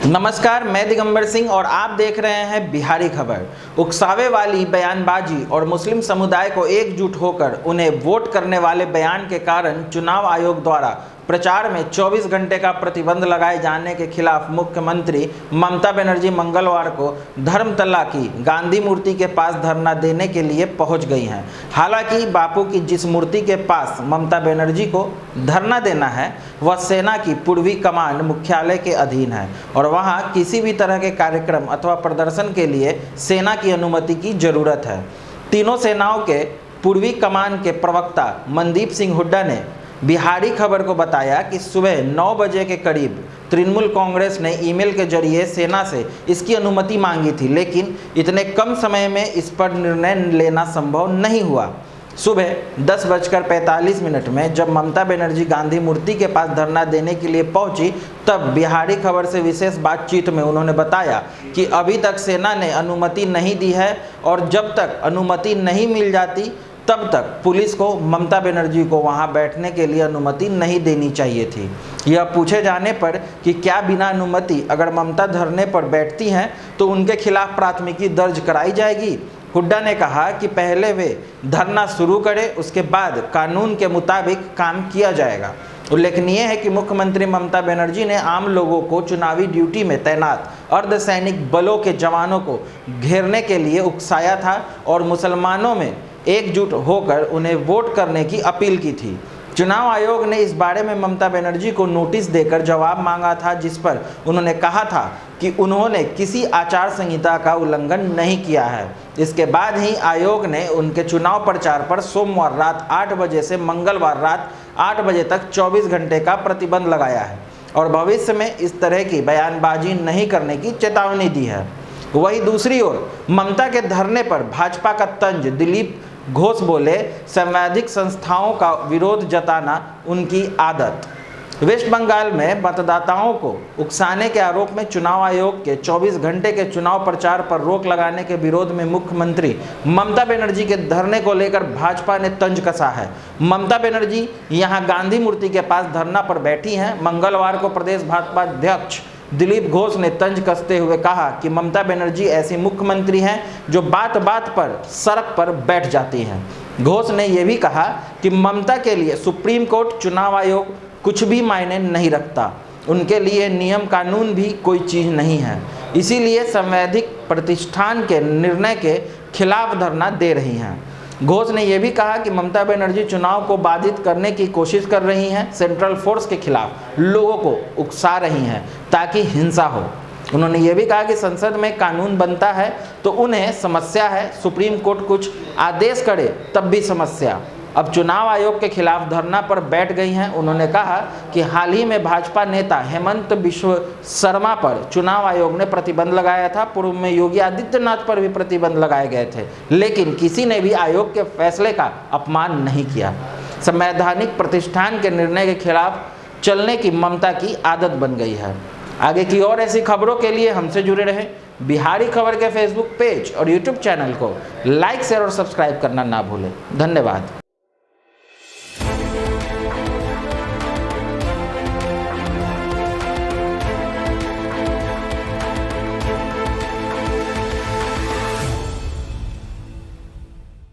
नमस्कार, मैं दिगंबर सिंह और आप देख रहे हैं बिहारी खबर। उकसावे वाली बयानबाजी और मुस्लिम समुदाय को एकजुट होकर उन्हें वोट करने वाले बयान के कारण चुनाव आयोग द्वारा प्रचार में 24 घंटे का प्रतिबंध लगाए जाने के खिलाफ मुख्यमंत्री ममता बनर्जी मंगलवार को धर्मतला की गांधी मूर्ति के पास धरना देने के लिए पहुंच गई हैं। हालांकि बापू की जिस मूर्ति के पास ममता बनर्जी को धरना देना है वह सेना की पूर्वी कमान मुख्यालय के अधीन है और वहां किसी भी तरह के कार्यक्रम अथवा प्रदर्शन के लिए सेना की अनुमति की जरूरत है। तीनों सेनाओं के पूर्वी कमान के प्रवक्ता मनदीप सिंह हुड्डा ने बिहारी खबर को बताया कि सुबह 9 बजे के करीब तृणमूल कांग्रेस ने ईमेल के जरिए सेना से इसकी अनुमति मांगी थी, लेकिन इतने कम समय में इस पर निर्णय लेना संभव नहीं हुआ। सुबह 10:45 में जब ममता बनर्जी गांधी मूर्ति के पास धरना देने के लिए पहुंची, तब बिहारी खबर से विशेष बातचीत में उन्होंने बताया कि अभी तक सेना ने अनुमति नहीं दी है और जब तक अनुमति नहीं मिल जाती तब तक पुलिस को ममता बनर्जी को वहां बैठने के लिए अनुमति नहीं देनी चाहिए थी। यह पूछे जाने पर कि क्या बिना अनुमति अगर ममता धरने पर बैठती हैं तो उनके खिलाफ प्राथमिकी दर्ज कराई जाएगी, हुड्डा ने कहा कि पहले वे धरना शुरू करें, उसके बाद कानून के मुताबिक काम किया जाएगा। उल्लेखनीय है कि मुख्यमंत्री ममता बनर्जी ने आम लोगों को चुनावी ड्यूटी में तैनात अर्धसैनिक बलों के जवानों को घेरने के लिए उकसाया था और मुसलमानों में एकजुट होकर उन्हें वोट करने की अपील की थी। चुनाव आयोग ने इस बारे में ममता बनर्जी को नोटिस देकर जवाब मांगा था, जिस पर उन्होंने कहा था कि उन्होंने किसी आचार संहिता का उल्लंघन नहीं किया है। इसके बाद ही आयोग ने उनके चुनाव प्रचार पर सोमवार रात 8 बजे से मंगलवार रात 8 बजे तक 24 घंटे का प्रतिबंध लगाया है और भविष्य में इस तरह की बयानबाजी नहीं करने की चेतावनी दी है। वहीं दूसरी ओर ममता के धरने पर भाजपा का तंज दिलीप घोष बोले, संवैधानिक संस्थाओं का विरोध जताना उनकी आदत। वेस्ट बंगाल में मतदाताओं को उकसाने के आरोप में चुनाव आयोग के 24 घंटे के चुनाव प्रचार पर रोक लगाने के विरोध में मुख्यमंत्री ममता बनर्जी के धरने को लेकर भाजपा ने तंज कसा है। ममता बनर्जी यहां गांधी मूर्ति के पास धरना पर बैठी हैं। मंगलवार को प्रदेश भाजपा अध्यक्ष दिलीप घोष ने तंज कसते हुए कहा कि ममता बनर्जी ऐसी मुख्यमंत्री हैं जो बात बात पर सड़क पर बैठ जाती हैं। घोष ने यह भी कहा कि ममता के लिए सुप्रीम कोर्ट, चुनाव आयोग कुछ भी मायने नहीं रखता, उनके लिए नियम कानून भी कोई चीज़ नहीं है, इसीलिए संवैधानिक प्रतिष्ठान के निर्णय के खिलाफ धरना दे रही हैं। घोष ने यह भी कहा कि ममता बनर्जी चुनाव को बाधित करने की कोशिश कर रही हैं, सेंट्रल फोर्स के खिलाफ लोगों को उकसा रही हैं ताकि हिंसा हो। उन्होंने ये भी कहा कि संसद में कानून बनता है तो उन्हें समस्या है, सुप्रीम कोर्ट कुछ आदेश करे तब भी समस्या। अब चुनाव आयोग के खिलाफ धरना पर बैठ गई हैं। उन्होंने कहा कि हाल ही में भाजपा नेता हेमंत बिश्व शर्मा पर चुनाव आयोग ने प्रतिबंध लगाया था। पूर्व में योगी आदित्यनाथ पर भी प्रतिबंध लगाए गए थे, लेकिन किसी ने भी आयोग के फैसले का अपमान नहीं किया। संवैधानिक प्रतिष्ठान के निर्णय के खिलाफ चलने की ममता की आदत बन गई है। आगे की और ऐसी खबरों के लिए हमसे जुड़े रहें। बिहारी खबर के फेसबुक पेज और यूट्यूब चैनल को लाइक, शेयर और सब्सक्राइब करना ना भूलें। धन्यवाद।